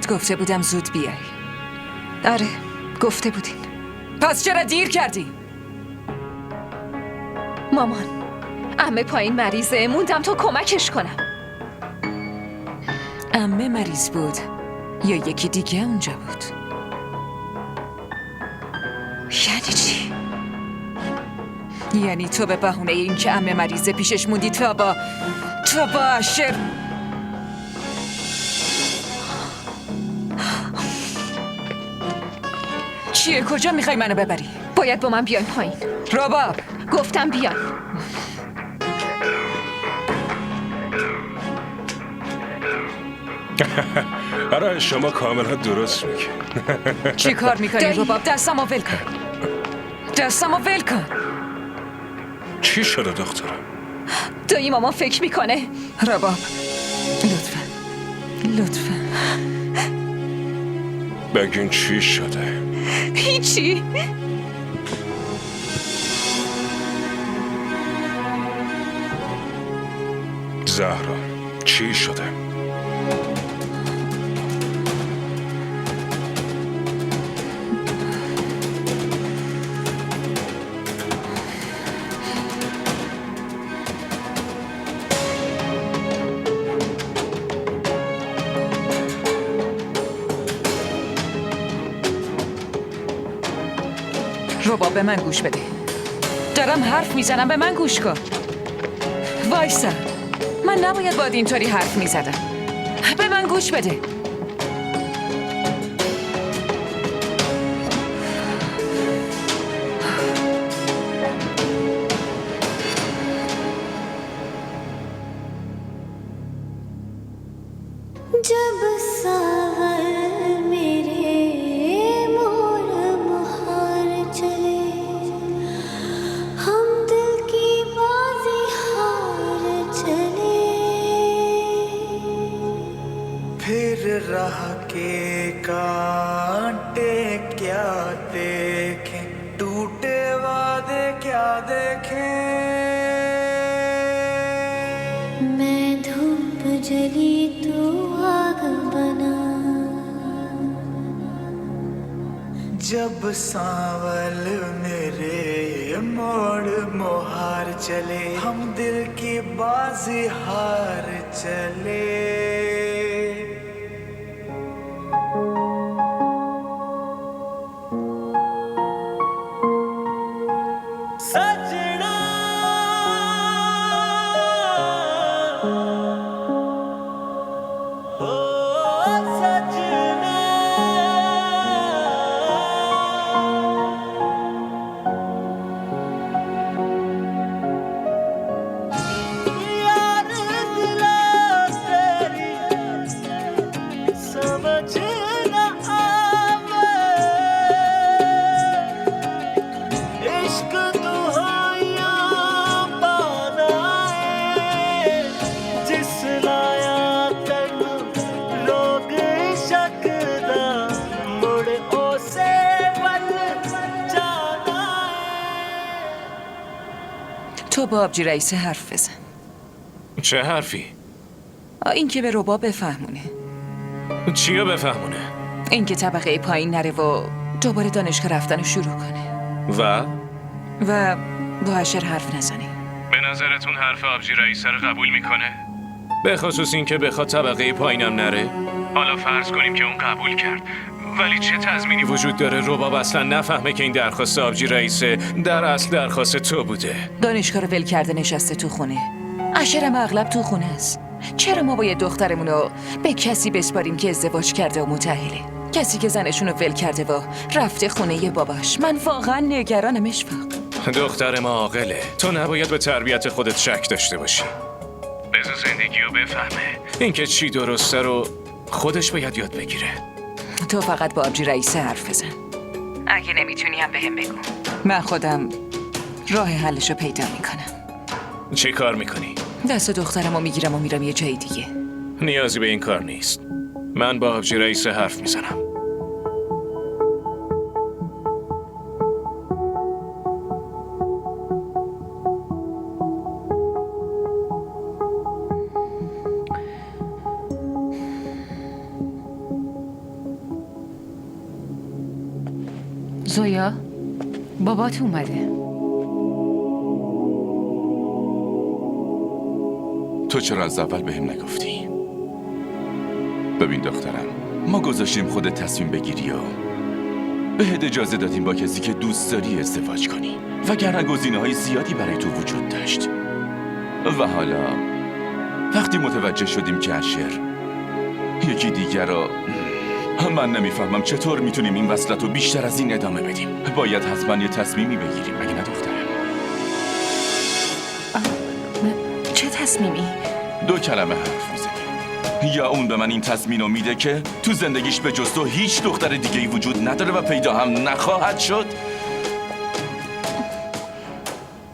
بهت گفته بودم زود بیای. آره گفته بودین. پس چرا دیر کردی؟ مامان، عمه پایین مریضه، موندم تا کمکش کنم. عمه مریض بود یا یکی دیگه اونجا بود؟ یعنی چی؟ یعنی تو به بهونه این که عمه مریضه پیشش موندی تا با اشر. چیه؟ کجا میخوای منو ببری؟ باید با من بیاین پایین. رباب گفتم بیاین. آره شما کاملا درست میگی. چی کار میکنی رباب؟ دستمو ول کن. دستمو ول کن. چی شده دخترم؟ دایی مامان فکر میکنه. رباب لطفا بگین چی شده؟ هیچی. زهرا چی شده؟ رباب به من گوش بده. دارم حرف میزنم، به من گوش کن. وایسا، من نباید باید اینطوری حرف میزدم. به من گوش بده. जब सावर मेरे मोर मुहार चले हम दिल की बाजी हार चले फिर राह के कांटे क्या देखें टूटे वादे क्या देखें मैं धूप जली तू आग बना जब सांवल मेरे मोड़ मोहार चले हम दिल की बाजी हार चले सजना ओ सजना यार दिला तेरी समझ न आवे इश्क दुहाइयां बनाए जिस लाया तैनू लोग शकदा मुड़ ओसे बन जाना تو با آبجی رئیس حرف بزن. چه حرفی؟ این که به رباب بفهمونه. چیو بفهمونه؟ این که طبقه پایین نره و دوباره دانشگاه رفتن رو شروع کنه و با اشر حرف نزنه. به نظرتون حرف آبجی رئیس رو قبول میکنه؟ به خصوص این که بخواد طبقه پایینم نره؟ حالا فرض کنیم که اون قبول کرد، ولی چه تضمینی وجود داره رباب اصلا نفهمه که این درخواست آبجی رئیسه در اصل درخواست تو بوده؟ دانشگاه رو ول کرده نشسته تو خونه. اشرم اغلب تو خونه است. چرا ما باید دخترمون رو به کسی بسپاریم که ازدواج کرده و متأهله؟ کسی که زنشون رو ول کرده و رفته خونه باباش. من واقعا نگرانم اشفاق. دختر ما عاقله. تو نباید به تربیت خودت شک داشته باشی. بذار زندگی رو بفهمه. اینکه چی درسته رو خودش باید یاد بگیره. تو فقط با آبجی رئیس حرف بزن. اگه نمیتونی هم بهم بگو. من خودم راه حلش رو پیدا میکنم. چی کار میکنی؟ دست دخترم رو میگیرم و میرم یه جای دیگه. نیازی به این کار نیست. من با آبجی رئیس حرف میزنم. زویا بابات اومده. تو چرا از اول بهم نگفتی؟ ببین دخترم، ما گذاشتیم خودت تصمیم بگیری و بهت اجازه دادیم با کسی که دوست داری ازدواج کنی، وگرنه گزینه‌های زیادی برای تو وجود داشت. و حالا وقتی متوجه شدیم که اشر یکی دیگر را، من نمیفهمم چطور میتونیم این وصلت رو بیشتر از این ادامه بدیم. باید حتما یه تصمیمی بگیریم، مگه نه دخترم؟ چه تصمیمی؟ 2 کلمه حرف میزنی. یا اون به من این تصمیم رو میده که تو زندگیش به جز تو هیچ دختر دیگه‌ای وجود نداره و پیدا هم نخواهد شد،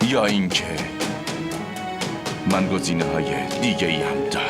یا اینکه من گزینه‌های دیگه‌ای هم دارم.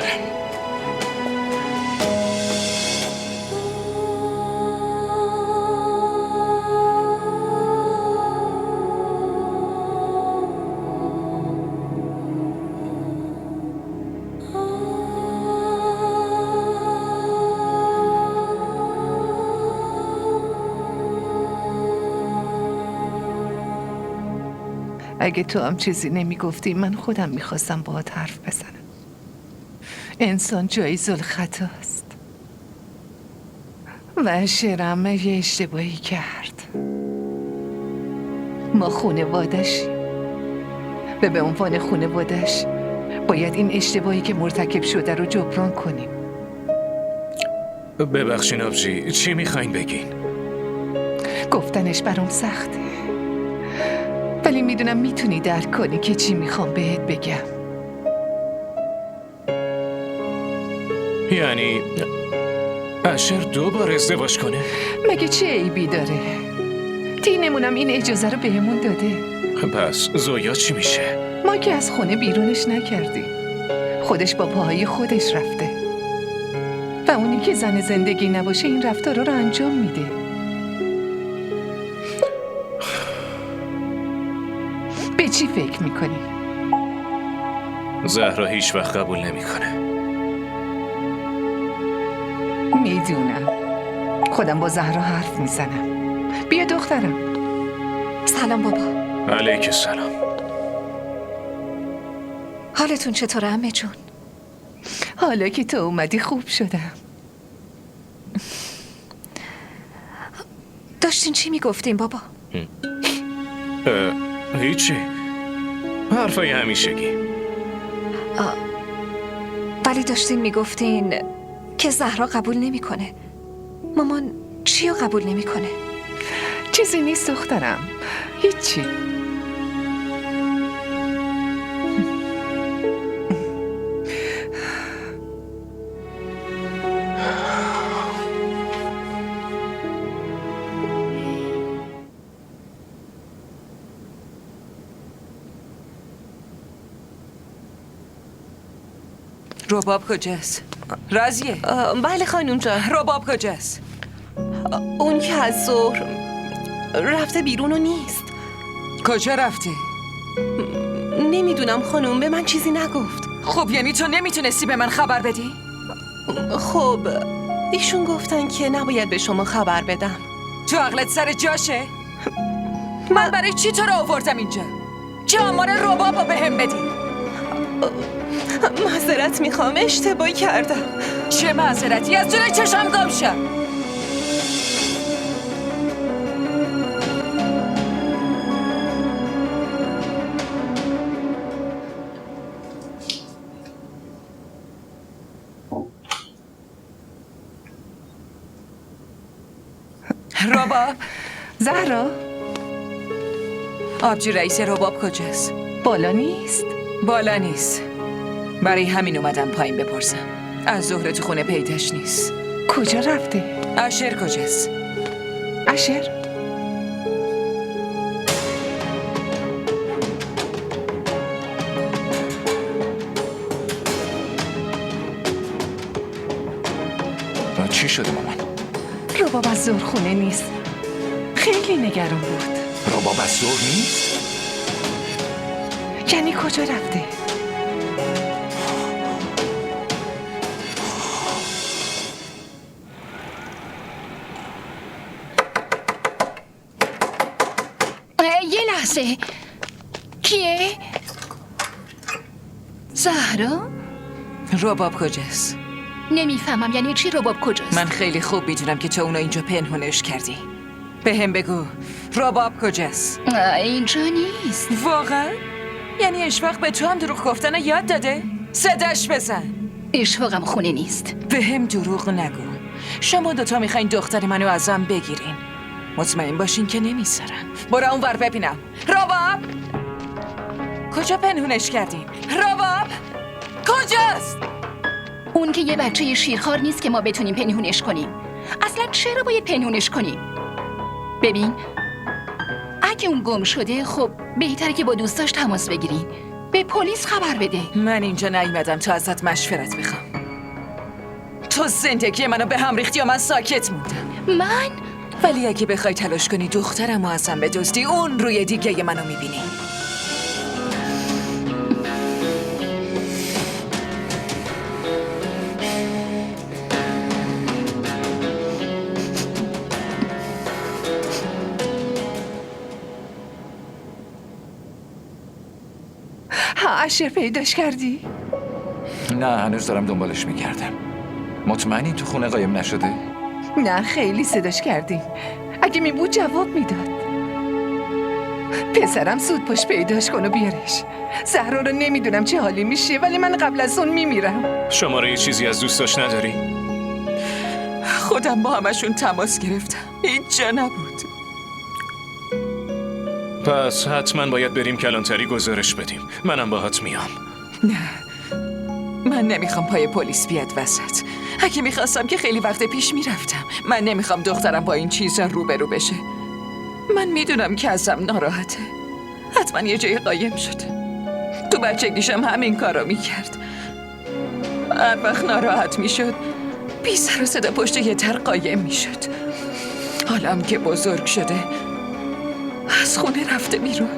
اگه تو هم چیزی نمیگفتی من خودم میخواستم باهات حرف بزنم. انسان جایز الخطاست و شرم یه اشتباهی کرد. ما خونوادشیم و به عنوان خونوادش باید این اشتباهی که مرتکب شده رو جبران کنیم. ببخشین آبجی، چی میخواین بگین؟ گفتنش برام سخته، ولی میدونم میتونی درک کنی که چی میخوام بهت بگم. یعنی اشر 2 بار ازدواج کنه؟ مگه چه عیبی داره؟ دینمونم این اجازه رو بهمون داده. پس زویا چی میشه؟ ما که از خونه بیرونش نکردیم، خودش با پاهای خودش رفته و اونی که زن زندگی نباشه این رفتارا رو انجام میده. به چی فکر میکنی؟ زهرا هیچ وقت قبول نمیکنه. میدونم، خودم با زهرا حرف میزنم. بیا دخترم. سلام بابا. علیک السلام. حالتون چطوره عمه جون؟ حالا که تو اومدی خوب شدم. داشتین چی میگفتین بابا؟ هیچی، حرفای همیشگی. ولی داشتین میگفتین که زهرا قبول نمیکنه. مامان چی رو قبول نمیکنه؟ چیزی نیست دخترم، هیچی. رباب کجاست؟ راضیه؟ بله خانم جان. رباب کجاست؟ اون که از ظهر رفته بیرون و نیست. کجا رفته؟ نمیدونم خانم، به من چیزی نگفت. خب یعنی تو نمیتونستی به من خبر بدی؟ خب ایشون گفتن که نباید به شما خبر بدم. تو عقلت سر جاشه؟ من برای چی تو رو آوردم اینجا؟ چه آمار رباب رو بهم بدی؟ معذرت میخوام، اشتباهی کردم. چه معذرتی؟ از جلوی چشم گم شو. رباب؟ زهرا؟ آبجی رئیس رباب کجاست؟ بالا نیست؟ بالا نیست. برای همین اومدم پایین بپرسم. از ظهر تو خونه پیداش نیست. کجا رفته؟ اشر کجاست؟ اشر؟ چی شده مامان؟ رباب از ظهر خونه نیست. خیلی نگران بود. رباب از ظهر نیست؟ یعنی کجا رفته؟ یه لحظه. کیه؟ زهرا؟ رباب کجاست؟ نمیفهمم یعنی چی رباب کجاست؟ من خیلی خوب میدونم که تو اونو اینجا پنهونش کردی. به هم بگو رباب کجاست؟ اینجا نیست. واقعا؟ یعنی اشفاق به تو هم دروغ گفتن یاد داده؟ صداش بزن. اشفاقم خونه نیست. به هم دروغ نگو. شما دوتا میخواین دختر منو ازم بگیرین. مطمئن باشین که نمیذارم. برو اون ور ببینم. رباب کجا پنهونش کردین؟ رباب کجاست؟ اون که یه بچه شیرخوار نیست که ما بتونیم پنهونش کنیم. اصلا چرا باید پنهونش کنیم؟ ببین اگه اون گم شده خب بهتره که با دوستاش تماس بگیری. به پلیس خبر بده. من اینجا نیومدم تا ازت مشورت بخوام. تو زندگی منو به هم ریختی و من ساکت موندم. من؟ ولی اگه بخوای تلاش کنی دخترمو ازم بدزدی اون روی دیگه منو میبینی. اشیر پیداش کردی؟ نه هنوز دارم دنبالش میگردم. مطمئنی تو خونه قایم نشده؟ نه خیلی صداش کردیم. اگه می بود جواب میداد. پسرم زود پاش پیداش کن و بیارش. زهرا رو نمیدونم چه حالی میشه ولی من قبل از اون میمیرم. شماره یه چیزی از دوستاش نداری؟ خودم با همشون تماس گرفتم. هیچ جا نبود. پس حتما باید بریم کلانتری گزارش بدیم. منم باهات میام. نه من نمیخوام پای پلیس بیاد وسط. اگه میخواستم که خیلی وقت پیش میرفتم. من نمیخوام دخترم با این چیزا روبرو بشه. من میدونم که ازم ناراحته. حتما یه جای قایم شده. تو بچگیشم همین کارو میکرد. هر وقت ناراحت میشد بی سر و صدا پشت یه در قایم میشد. حالم که بزرگ شده از خونه رفته بیرون.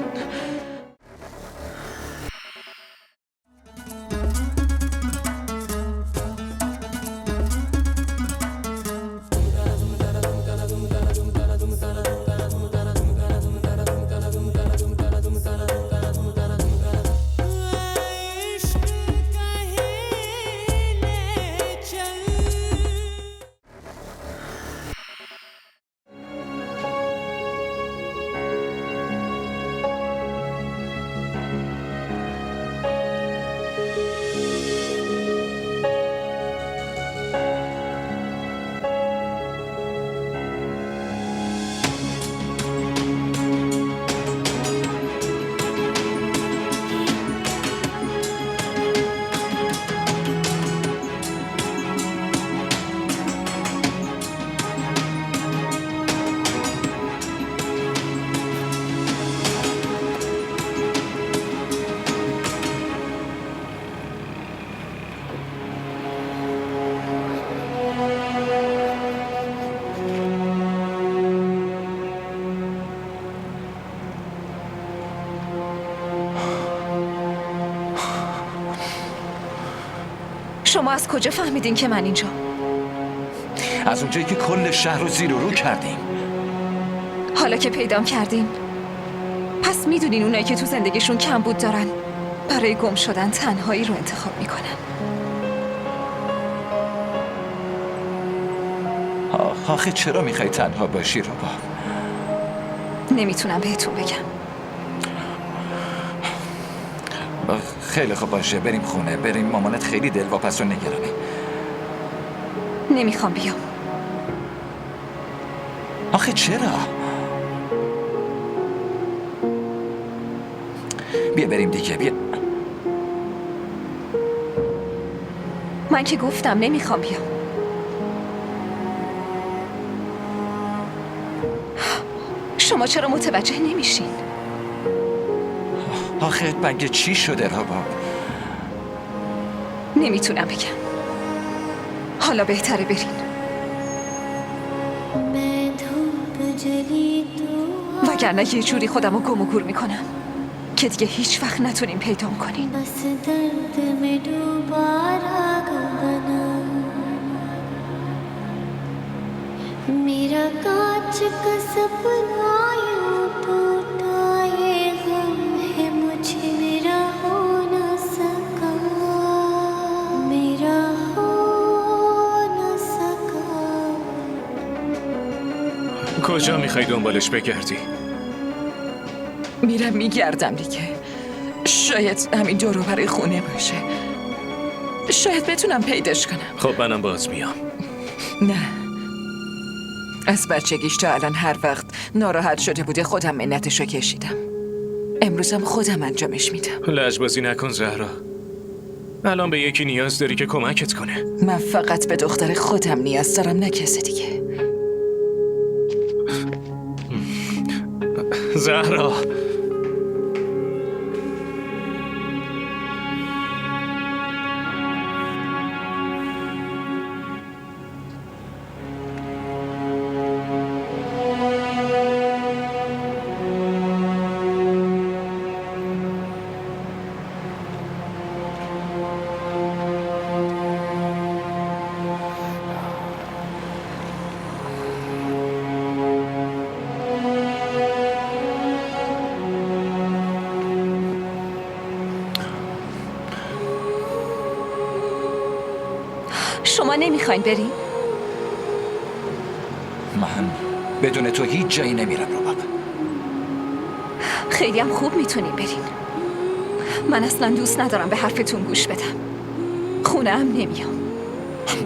شما از کجا فهمیدین که من اینجا؟ از اونجایی که کل شهر رو زیر و رو کردیم. حالا که پیدام کردین پس میدونین اونایی که تو زندگیشون کمبود دارن برای گم شدن تنهایی رو انتخاب میکنن. آخه چرا میخوای تنها باشی رباب؟ نمیتونم بهتون بگم. خیلی خوب باشه بریم خونه. بریم مامانت خیلی دلواپس و نگرانه. نمیخوام بیام. آخه چرا؟ بیا بریم دیگه بیا. من که گفتم نمیخوام بیام. شما چرا متوجه نمیشین؟ آخه بگه چی شده رباب؟ نمیتونم بگم. حالا بهتره برین. मैं धूप जली तो وگرنه یه جوری خودم رو گم و گور میکنم که دیگه هیچ وقت نتونیم پیدام کنین. बस दर्द में डूबा राग बना मेरा कांच का सपना यूं टूटा کجا میخوای دنبالش بگردی؟ میرم میگردم دیگه. شاید همین دور و بر خونه باشه. شاید بتونم پیداش کنم. خب منم باز میام. نه، از بچگیش تا الان هر وقت ناراحت شده بوده خودم منتشو کشیدم. امروزم خودم انجامش میدم. لجبازی نکن زهرا. الان به یکی نیاز داری که کمکت کنه. من فقط به دختر خودم نیاز دارم، نه کسی دیگه. زهرا شما نمیخواین بریم؟ من بدون تو هیچ جایی نمیرم رباب. خیلی هم خوب میتونیم برین. من اصلا دوست ندارم به حرفتون گوش بدم. خونه هم نمیام.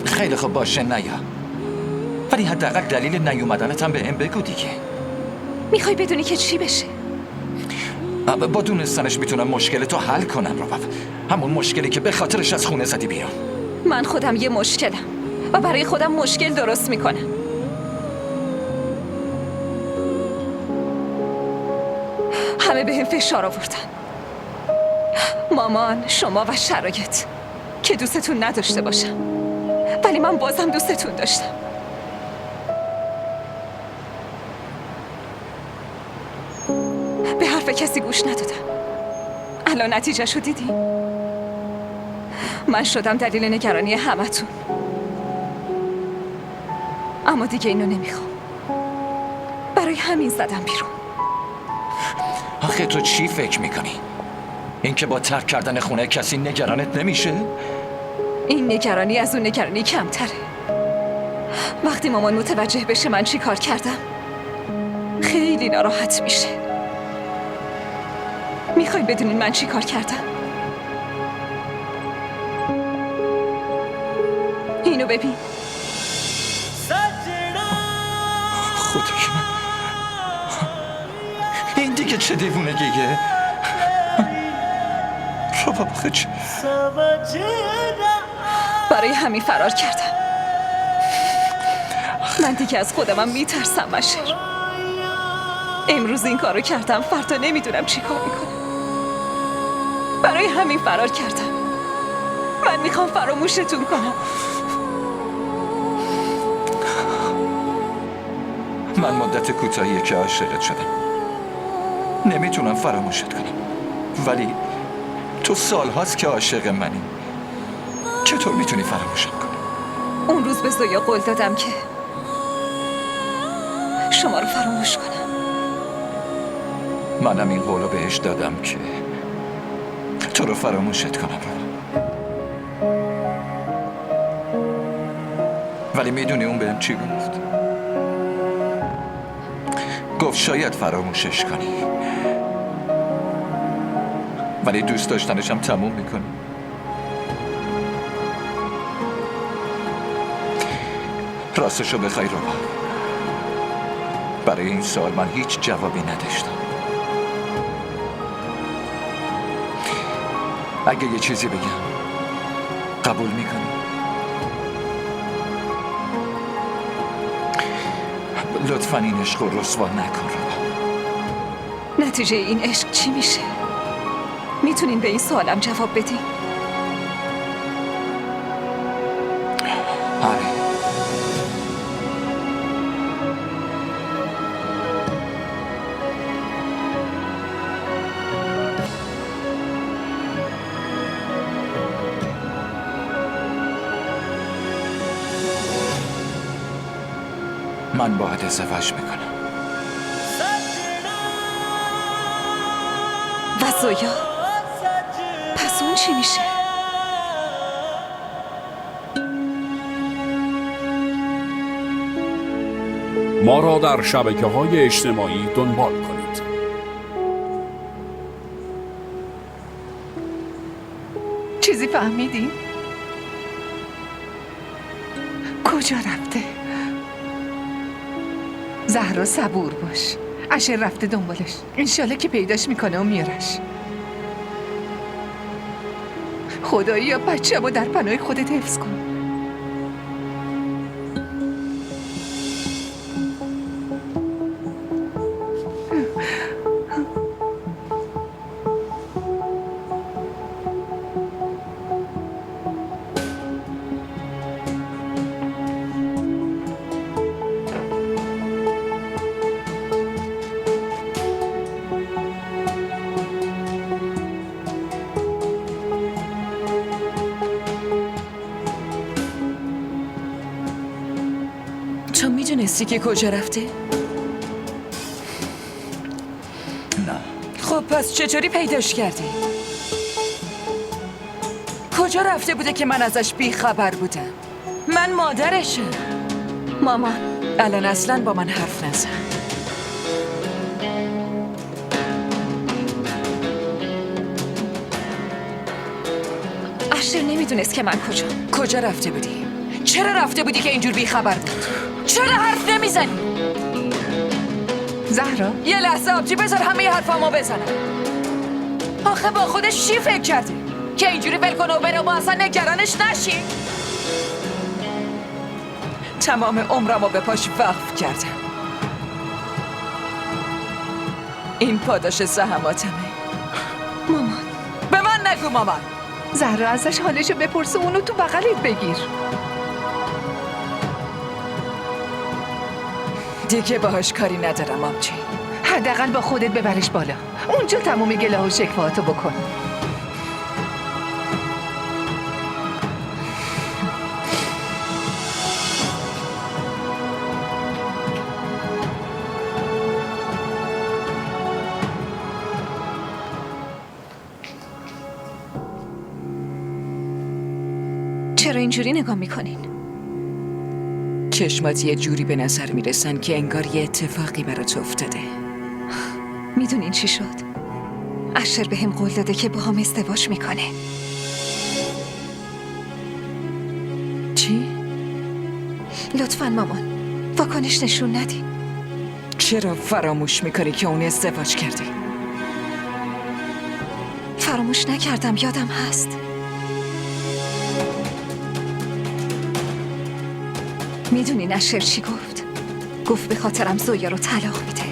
خیلی خوب باشه نیا، ولی حداقل دلیل نیومدنت هم به هم بگو دیگه. میخوای بدونی که چی بشه؟ با دونستنش میتونم مشکل تو حل کنم رباب. همون مشکلی که به خاطرش از خونه زدی بیرون. من خودم یه مشکلم و برای خودم مشکل درست میکنم. همه به هم فشار آوردن، مامان، شما و شرایط، که دوستتون نداشته باشم، ولی من بازم دوستتون داشتم. به حرف کسی گوش ندادم. الان نتیجه‌شو دیدی؟ من شدم دلیل نگرانی همتون. اما دیگه اینو نمیخوام. برای همین زدم بیرون. آخه تو چی فکر میکنی؟ اینکه با ترک کردن خونه کسی نگرانت نمیشه؟ این نگرانی از اون نگرانی کمتره. وقتی مامان متوجه بشه من چی کار کردم خیلی ناراحت میشه. میخواین بدونین من چی کار کردم؟ اینو ببین. خدای من، این دیگه چه دیوونگیه؟ رباب آخه چه؟ برای همین فرار کردم. من دیگه از خودمم میترسم مشر. امروز این کارو کردم، فردا نمیدونم چی کار میکنم. برای همین فرار کردم. من میخوام فراموشتون کنم. من مدت کوتاهیه که عاشقت شدم، نمیتونم فراموشت کنم، ولی تو سالهاست که عاشق منی. چطور میتونی فراموشم کنی؟ اون روز به زویا قول دادم که شما رو فراموش کنم. منم این قولو بهش دادم که تو رو فراموشت کنم. ولی میدونی اون بهم چی گفت؟ گفت شاید فراموشش کنی، ولی دوست داشتنشم تموم میکنی. راستشو بخوای رباب، برای این سوال من هیچ جوابی نداشتم. اگه یه چیزی بگم قبول میکنی؟ لطفاً این عشق رو رسوا نکن رباب. نتیجه این عشق چی میشه؟ میتونین به این سوالم جواب بدین؟ آره. من باهات ازدواج میکنم. و زویا؟ پس اون چی میشه؟ ما را در شبکه‌های اجتماعی دنبال کنید. چیزی فهمیدین؟ کجا رفته؟ زهرا صبور باش. اشر رفته دنبالش. انشالله که پیداش میکنه و میارش. خدایی یا بچه با در پناه خودت حفظ کن. تو میدونستی که کجا رفته؟ نه. خب پس چطوری پیداش کردی؟ کجا رفته بوده که من ازش بیخبر بودم؟ من مادرشم. مامان، الان اصلا با من حرف نزن. اشر نمیدونست که من کجا رفته بودی؟ چرا رفته بودی که اینجور بیخبر بود؟ چرا حرف نمیزنی؟ زهرا یه لحظه آبجی بذار همه حرفامو بزنم. آخه با خودش چی فکر کرده؟ که اینجوری ول کنه و بره ما اصلا نگرانش نشیم؟ تمام عمرمو به پاش وقف کردم. این پاداش زحماتمه. مامان، به من نگو مامان. زهرا ازش حالشو بپرس و اونو تو بغلت بگیر. دیگه باهاش کاری ندارم آبجی. حداقل با خودت ببرش بالا. اونجا تمام گله و شکواتو بکن. چرا اینجوری نگاه میکنین؟ چشمات یه جوری به نظر میرسن که انگار یه اتفاقی برات افتاده. میدونین چی شد؟ اشر به هم قول داده که با هم ازدواج میکنه. چی؟ لطفاً مامان واکنش نشون ندین. چرا فراموش میکنی که اون ازدواج کرده؟ فراموش نکردم، یادم هست. میدونین اشر چی گفت؟ گفت به خاطرم زویا رو طلاق میده.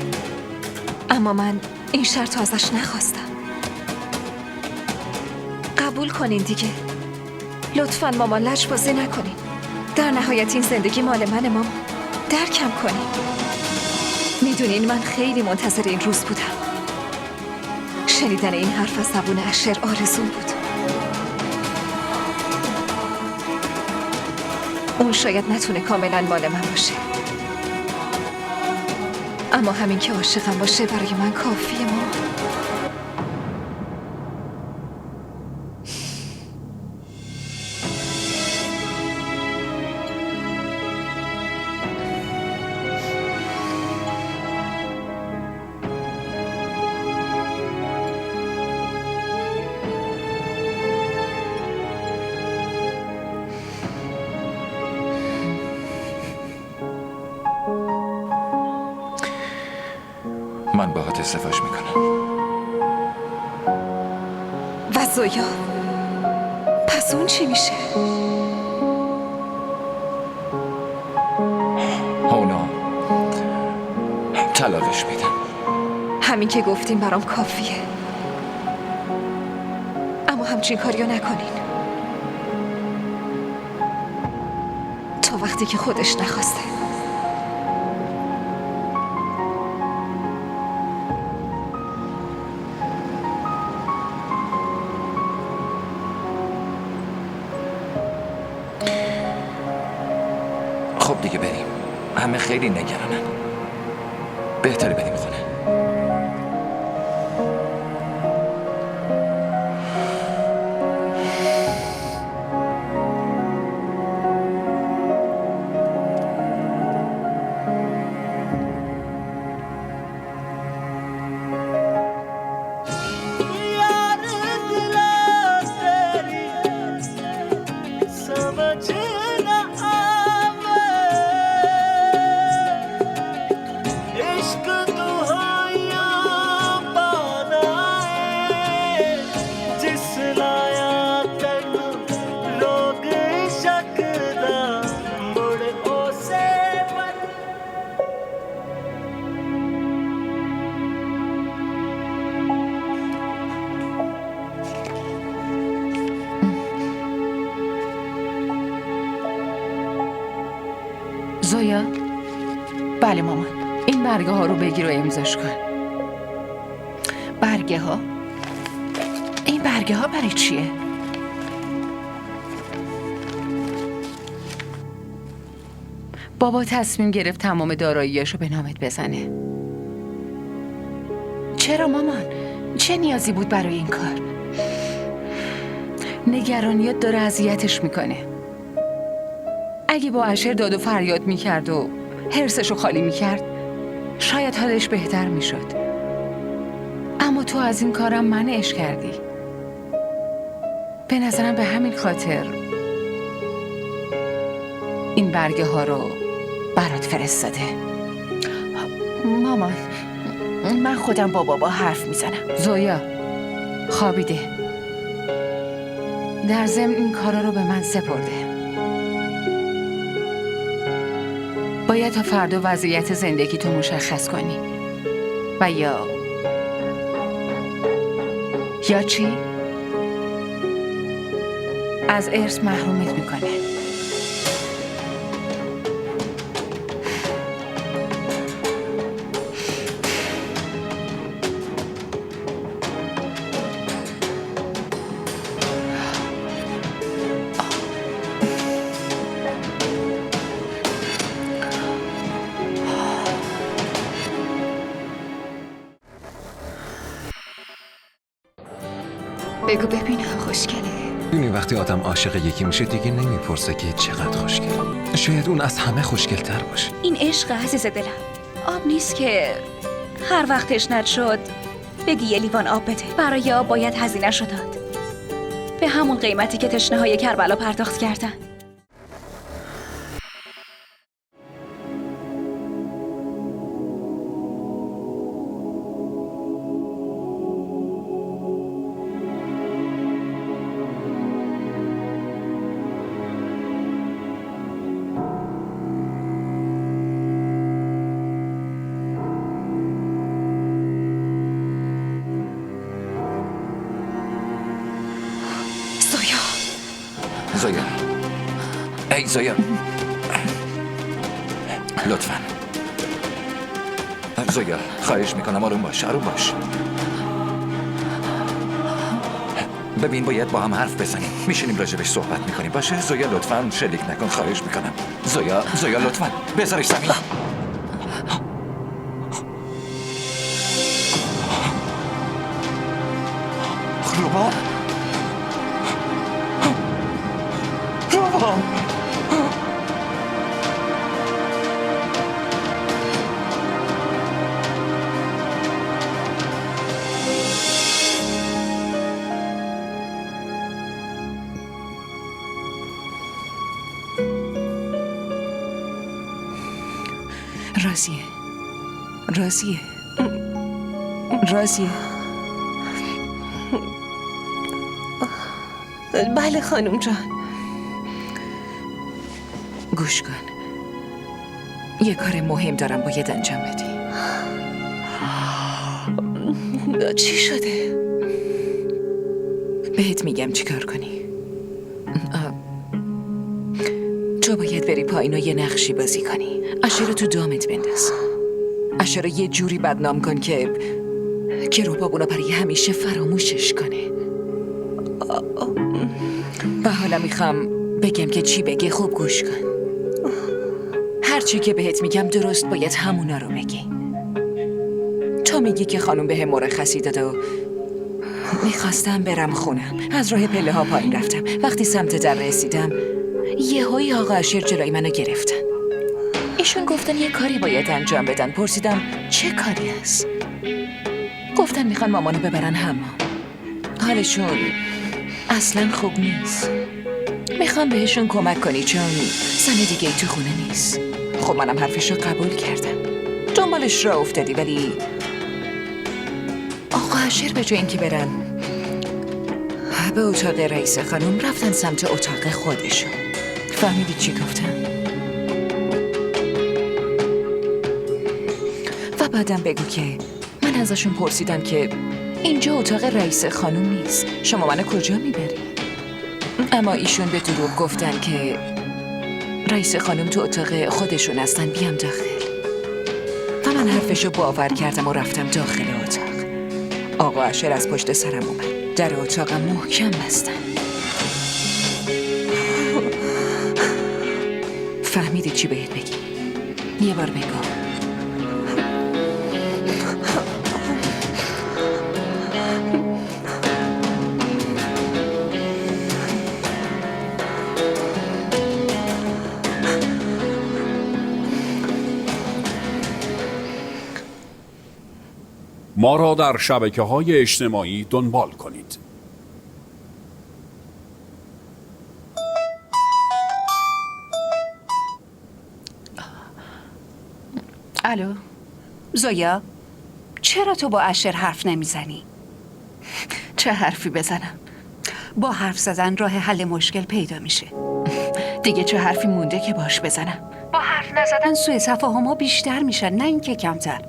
اما من این شرط رو ازش نخواستم. قبول کنین دیگه. لطفاً مامان لجبازی نکنین. در نهایت این زندگی مال من مامان. درکم کنین. میدونین من خیلی منتظر این روز بودم. شنیدن این حرف از زبون اشر آرزوم بود. اون شاید نتونه کاملا مال من باشه، اما همین که عاشقم باشه برای من کافیه مامان. من باهات ازدواج میکنم. و زویا؟ پس اون چی میشه؟ اونا طلاقش میدن. همین که گفتیم برام کافیه، اما همچین کاریو نکنین تا وقتی که خودش نخواسته. خب دیگه بریم. همه خیلی نگرانن. بهتره بریم خونه. زویا؟ بله مامان. این برگه ها رو بگیر و امضاش کن. برگه ها؟ این برگه ها برای چیه؟ بابا تصمیم گرفت تمام داراییاشو به نامت بزنه. چرا مامان؟ چه نیازی بود برای این کار؟ نگرانیات داره اذیتش میکنه. اگه با اشر داد و فریاد میکرد و حرسشو خالی میکرد شاید حالش بهتر میشد. اما تو از این کارم منعش کردی. به نظرم به همین خاطر این برگه ها رو برات فرستاده. مامان من خودم با بابا حرف میزنم. زویا خوابیده. در ضمن این کارا رو به من سپرده. باید تا فردا وضعیت زندگی تو مشخص کنی و یا چی؟ از ارث محرومت میکنه. بگو ببینم خوشگله. دونی وقتی آدم عاشق یکی میشه دیگه نمیپرسه که چقدر خوشگل. شاید اون از همه خوشگل‌تر باشه. این عشق عزیز دلم آب نیست که هر وقت تشنت شد بگی یه لیوان آب بده. برای آب باید هزینه‌شو داد، به همون قیمتی که تشنه‌های کربلا پرداخت کردن. زویا، ای زویا، لطفاً زویا خواهش میکنم آروم باش، آروم باش. ببین باید با هم حرف بزنیم، میشینیم راجبش صحبت میکنیم. باشه زویا لطفاً شلیک نکن، خواهش میکنم. زویا لطفاً بذارش زمین. روبا راضیه. بله خانم جان. گوش کن، یه کار مهم دارم باید انجام بدی. چی شده؟ بهت میگم چی کار کنی. تو باید بری پایین و یه نقشی بازی کنی. اشر رو تو دامت بنداز. اشر رو یه جوری بدنام کن که روبابونا برای همیشه فراموشش کنه. و حالا میخوام بگم که چی بگه، خوب گوش کن. هرچی که بهت میگم درست باید همونا رو بگی. تو میگی که خانم به هم مرخصی داده و میخواستم برم خونم. از راه پله ها پایین رفتم. وقتی سمت در رسیدم یهویی آقا اشر جلوی منو گرفتن. ایشون گفتن یه کاری باید انجام بدن. پرسیدم چه کاری هست؟ گفتن میخوان مامانو ببرن حمام. حالشون اصلا خوب نیست. میخوام بهشون کمک کنی چون زن دیگه ای تو خونه نیست. خب منم حرفش رو قبول کردم. دنبالش را افتادی، ولی آقا اشر به جای اینکه برن به اتاق رئیس خانم رفتن سمت اتاق خودشون. فهمیدی چی گفتم؟ و بعدم بگو که من ازشون پرسیدم که اینجا اتاق رئیس خانم نیست، شما منو کجا میبری؟ اما ایشون به دروغ گفتن که رئیس خانم تو اتاق خودشون هستن، بیام داخل. و من حرفشو باور کردم و رفتم داخل اتاق. آقا اشر از پشت سرم اومد. در اتاقم محکم بستن. فهمیدی چی بهت بگی؟ یه بار بگو. ما را در شبکه‌های اجتماعی دنبال کنید. الو زویا، چرا تو با اشر حرف نمیزنی؟ چه حرفی بزنم؟ با حرف زدن راه حل مشکل پیدا میشه. دیگه چه حرفی مونده که باش بزنم؟ با حرف نزدن سوء تفاهم‌ها بیشتر میشن، نه اینکه کمتر.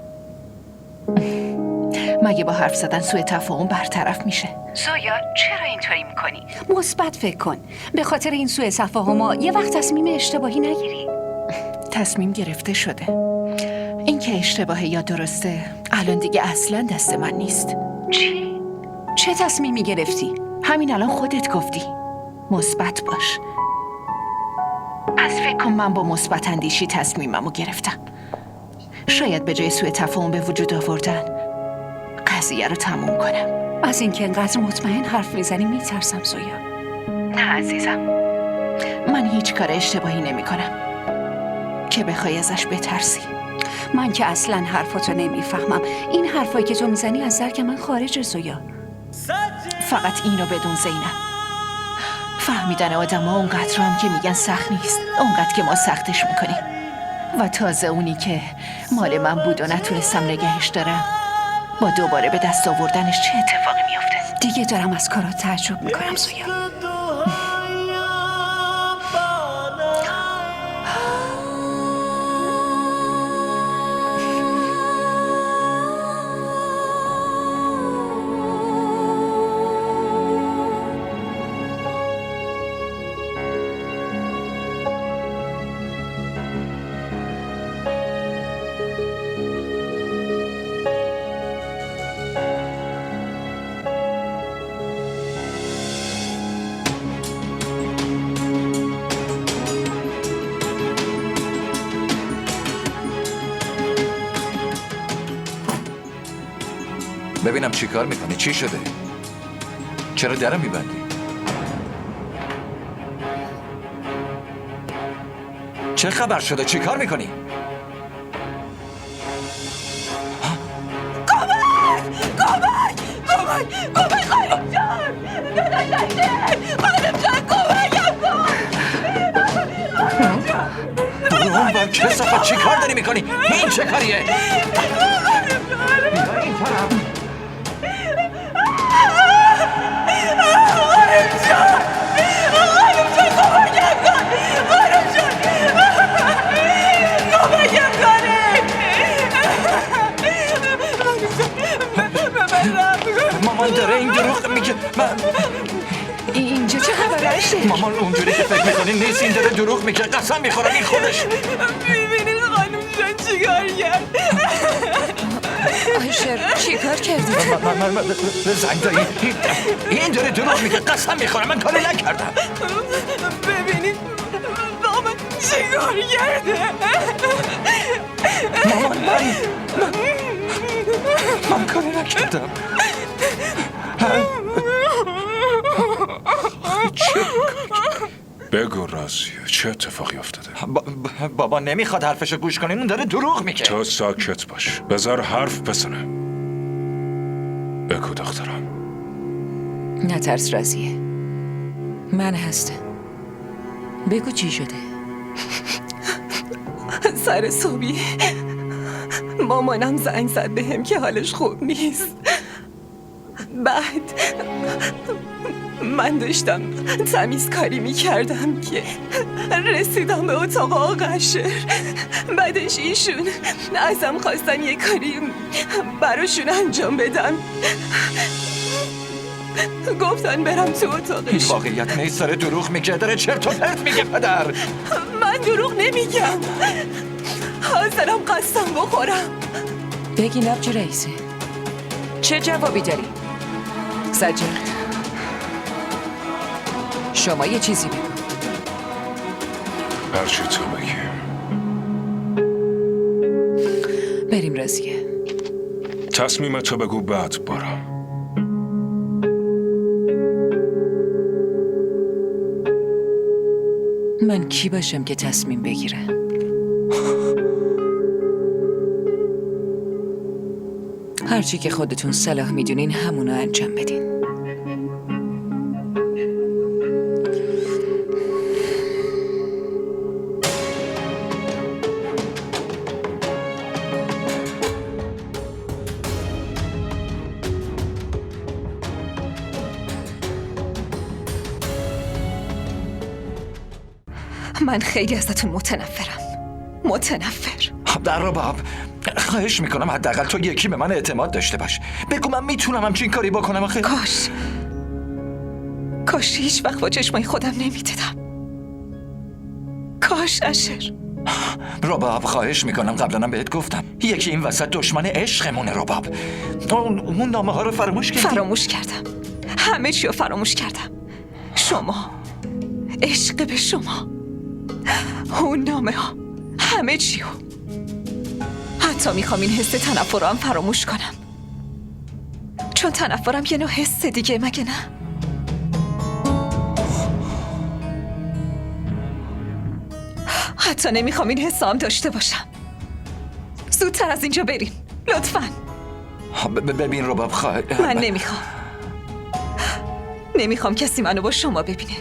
مگه با حرف زدن سوء تفاهم برطرف میشه؟ زویا چرا اینطوری میکنی؟ مثبت فکر کن. به خاطر این سوء تفاهم‌ها یه وقت تصمیم اشتباهی نگیری. تصمیم گرفته شده. این که اشتباهه یا درسته الان دیگه اصلا دست من نیست. چی؟ چه تصمیمی گرفتی؟ همین الان خودت گفتی مثبت باش. پس فکر کن من با مثبت اندیشی تصمیممو گرفتم. شاید به جای سوء تفاهم به وجود آوردن قضیه رو تموم کنم. از اینکه انقدر مطمئن حرف میزنی میترسم زویا. نه عزیزم، من هیچ کار اشتباهی نمی کنم که بخوای ازش بترسی. من که اصلا حرفاتو نمیفهمم. این حرفایی که تو میزنی از درک من خارجه زویا. فقط اینو بدون زینب، فهمیدن آدم ها اونقدر هم که میگن سخت نیست، اونقدر که ما سختش میکنیم. و تازه اونی که مال من بود و نتونستم نگهش دارم، با دوباره به دست آوردنش چه اتفاقی میفته؟ دیگه دارم از کارات تعجب میکنم زویا. ببینم چی کار میکنی؟ چی شده؟ چرا درم میبندی؟ چه خبر شده؟ چی کار میکنی؟ کمک خانم جان! خانم جان کمکم کن! برو اون بر کسافت، چی کار داری میکنی؟ این چه کاریه؟ بیا این طرف. مامان داره این دروغ میگه. اینجا چه خبرشه؟ مامان اونجوری که فکر میکنی نیست، این داره دروغ میگه. قسم میخورم این خودش. میبینید خانم جان چیکار کرد؟ آیشر چیکار کردی؟ زنگ دایی، این داره دروغ میگه. قسم میخورم من کاری نکردم. ببینید بابا چیکار کرده؟ مامان من کاری نکردم. بگو رازیه چه اتفاقی افتاده؟ بابا نمیخواد حرفشو گوش کنین، اون داره دروغ میگه. تو ساکت باش، بذار حرف بزنه. بگو دخترم. نترس رازیه، من هستم. بگو چی شده؟ سر صبحی مامانم زنگ زد بهم که حالش خوب نیست. بعد من داشتم تمیزکاری میکردم که رسیدم به اتاق آقا اشر. بعدش ایشون ازم خواستن یه کاری براشون انجام بدم. گفتن برم تو اتاقش. واقعیت نیست، داره دروغ میگه، داره چرت و پرت میگه پدر. من دروغ نمیگم، حاضرم قسم بخورم. بگی نبجی رئیسه، چه جوابی داری؟ سجاد شما یه چیزی بگو. هرچی تو بگی. بریم رازیه. تصمیم تو بگو بعد برم. من کی باشم که تصمیم بگیرم؟ هرچی که خودتون صلاح میدونین همونو انجام بدین. من خیلی ازتون متنفرم. متنفر. در رباب خواهش میکنم حداقل تو یکی به من اعتماد داشته باش. بگو من میتونم همچین کاری بکنم. آخه کاش هیچ وقت با چشمای خودم نمیدیدم. کاش اشر. رباب خواهش میکنم، قبلا بهت گفتم یکی این وسط دشمن عشقمونه. رباب اون نامه ها رو فراموش کردی؟ فراموش کردم، همه چی رو فراموش کردم. شما، عشق به شما، اون نامه ها، همه چی رو. حتی میخوام این حس تنفر رو هم فراموش کنم، چون تنفرم یه نوع حس دیگه، مگه نه؟ حتی نمیخوام این حس هم داشته باشم. زودتر از اینجا بریم لطفاً. ببین رباب من نمیخوام کسی منو با شما ببینه.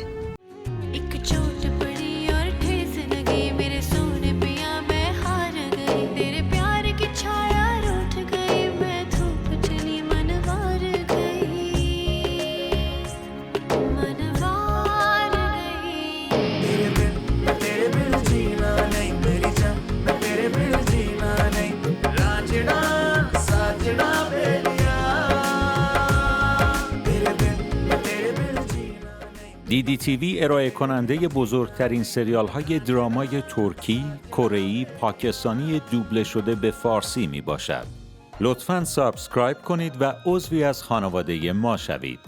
DDTV ارائه کننده بزرگترین سریال های درامای ترکی، کره‌ای، پاکستانی دوبله شده به فارسی می باشد. لطفاً سابسکرایب کنید و عضوی از خانواده ما شوید.